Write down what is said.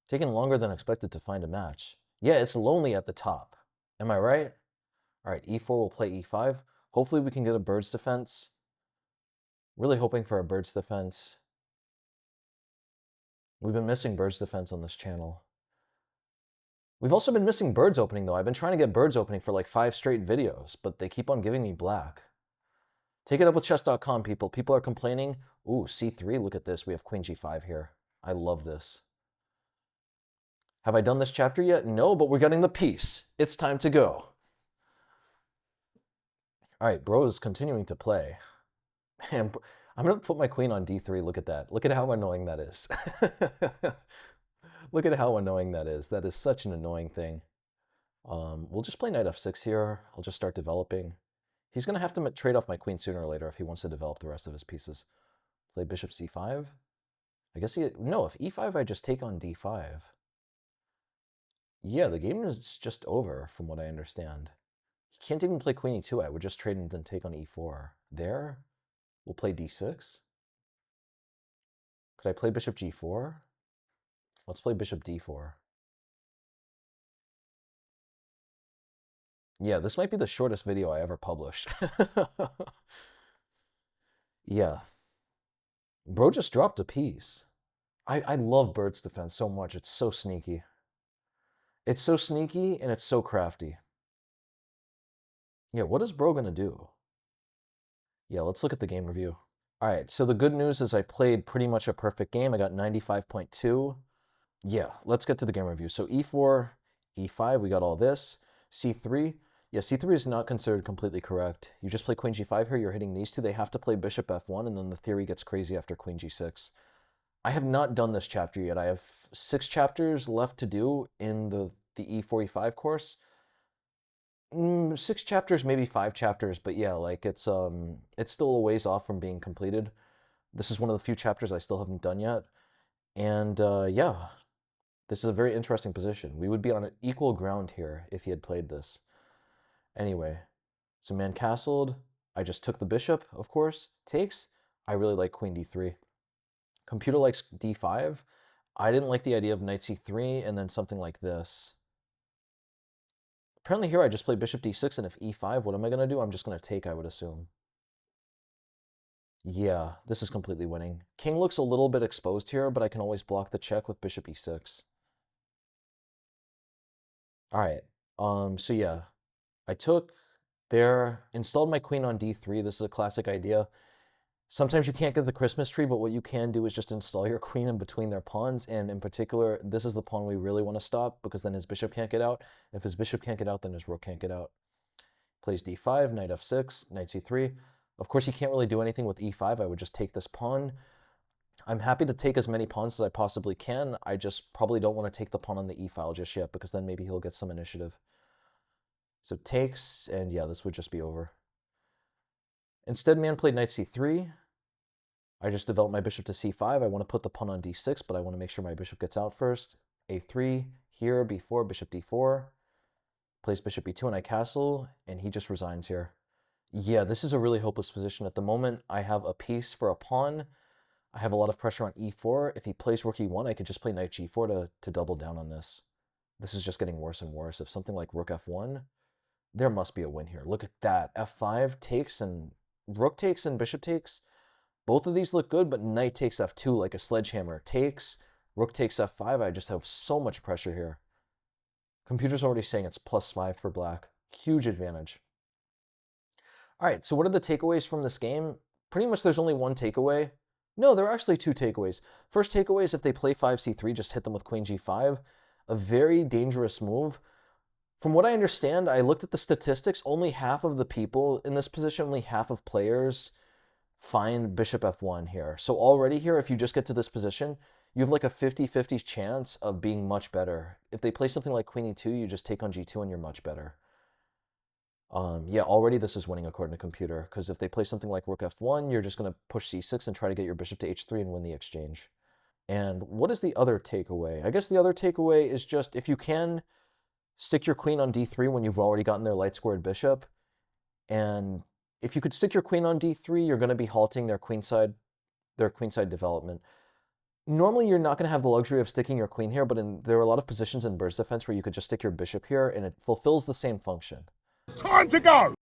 Taking longer than expected to find a match. Yeah, it's lonely at the top. Am I right? All right, e4 will play e5. Hopefully we can get a bird's defense. Really hoping for a bird's defense. We've been missing bird's defense on this channel. We've also been missing birds opening, though. I've been trying to get birds opening for like 5 straight videos, but they keep on giving me black. Take it up with chess.com, people. People are complaining. Ooh, c3, look at this. We have queen g5 here. I love this. Have I done this chapter yet? No, but we're getting the piece. It's time to go. All right, bro is continuing to play. And I'm going to put my queen on d3. Look at that. Look at how annoying that is. Look at how annoying that is. That is such an annoying thing. We'll just play knight f6 here. I'll just start developing. He's going to have to trade off my queen sooner or later if he wants to develop the rest of his pieces. Play bishop c5. I guess no, if e5, I just take on d5. Yeah, the game is just over from what I understand. He can't even play queen e2. I would just trade and then take on e4. There, we'll play d6. Could I play bishop g4? Let's play bishop d4. Yeah, this might be the shortest video I ever published. Yeah. Bro just dropped a piece. I love bird's defense so much. It's so sneaky. It's so sneaky and it's so crafty. Yeah, what is bro gonna do? Yeah, let's look at the game review. All right, so the good news is I played pretty much a perfect game. I got 95.2. Yeah, let's get to the game review. So e4, e5, we got all this. c3, yeah, c3 is not considered completely correct. You just play queen g5 here, you're hitting these two. They have to play bishop f1, and then the theory gets crazy after queen g6. I have not done this chapter yet. I have 6 chapters left to do in the e4, e5 course. 6 chapters, maybe 5 chapters, but yeah, like it's still a ways off from being completed. This is one of the few chapters I still haven't done yet. And yeah, this is a very interesting position. We would be on equal ground here if he had played this. Anyway, so man castled. I just took the bishop, of course. Takes. I really like queen d3. Computer likes d5. I didn't like the idea of knight c3 and then something like this. Apparently here I just play bishop d6, and if e5, what am I going to do? I'm just going to take, I would assume. Yeah, this is completely winning. King looks a little bit exposed here, but I can always block the check with bishop e6. All right, so yeah, I took there, installed my queen on d3. This is a classic idea. Sometimes you can't get the Christmas tree, but what you can do is just install your queen in between their pawns, and in particular, this is the pawn we really want to stop, because then his bishop can't get out. If his bishop can't get out, then his rook can't get out. Plays d5, knight f6, knight c3. Of course, he can't really do anything with e5. I would just take this pawn. I'm happy to take as many pawns as I possibly can. I just probably don't want to take the pawn on the e file just yet, because then maybe he'll get some initiative. So takes, and yeah, this would just be over. Instead, man played knight c3. I just developed my bishop to c5. I want to put the pawn on d6, but I want to make sure my bishop gets out first. a3, here, b4, bishop d4. Plays bishop e2, and I castle, and he just resigns here. Yeah, this is a really hopeless position. At the moment, I have a piece for a pawn. I have a lot of pressure on e4. If he plays rook e1, I could just play knight g4 to double down on this. This is just getting worse and worse. If something like rook f1, there must be a win here. Look at that. f5 takes, and rook takes and bishop takes. Both of these look good, but knight takes f2 like a sledgehammer. Takes, rook takes f5. I just have so much pressure here. Computer's already saying it's +5 for black. Huge advantage. All right, so what are the takeaways from this game? Pretty much there's only one takeaway. No, there are actually 2 takeaways. First takeaway is if they play 5c3, just hit them with queen g5. A very dangerous move. From what I understand, I looked at the statistics, only half of the people in this position, only half of players find bishop f1 here. So already here, if you just get to this position, you have like a 50-50 chance of being much better. If they play something like queen e2, you just take on g2 and you're much better. Yeah, already this is winning according to computer, because if they play something like rook f1, you're just going to push c6 and try to get your bishop to h3 and win the exchange. And what is the other takeaway? I guess the other takeaway is just, if you can, stick your queen on d3 when you've already gotten their light-squared bishop. And if you could stick your queen on d3, you're going to be halting their queenside development. Normally, you're not going to have the luxury of sticking your queen here, but there are a lot of positions in bird's defense where you could just stick your bishop here, and it fulfills the same function. Time to go!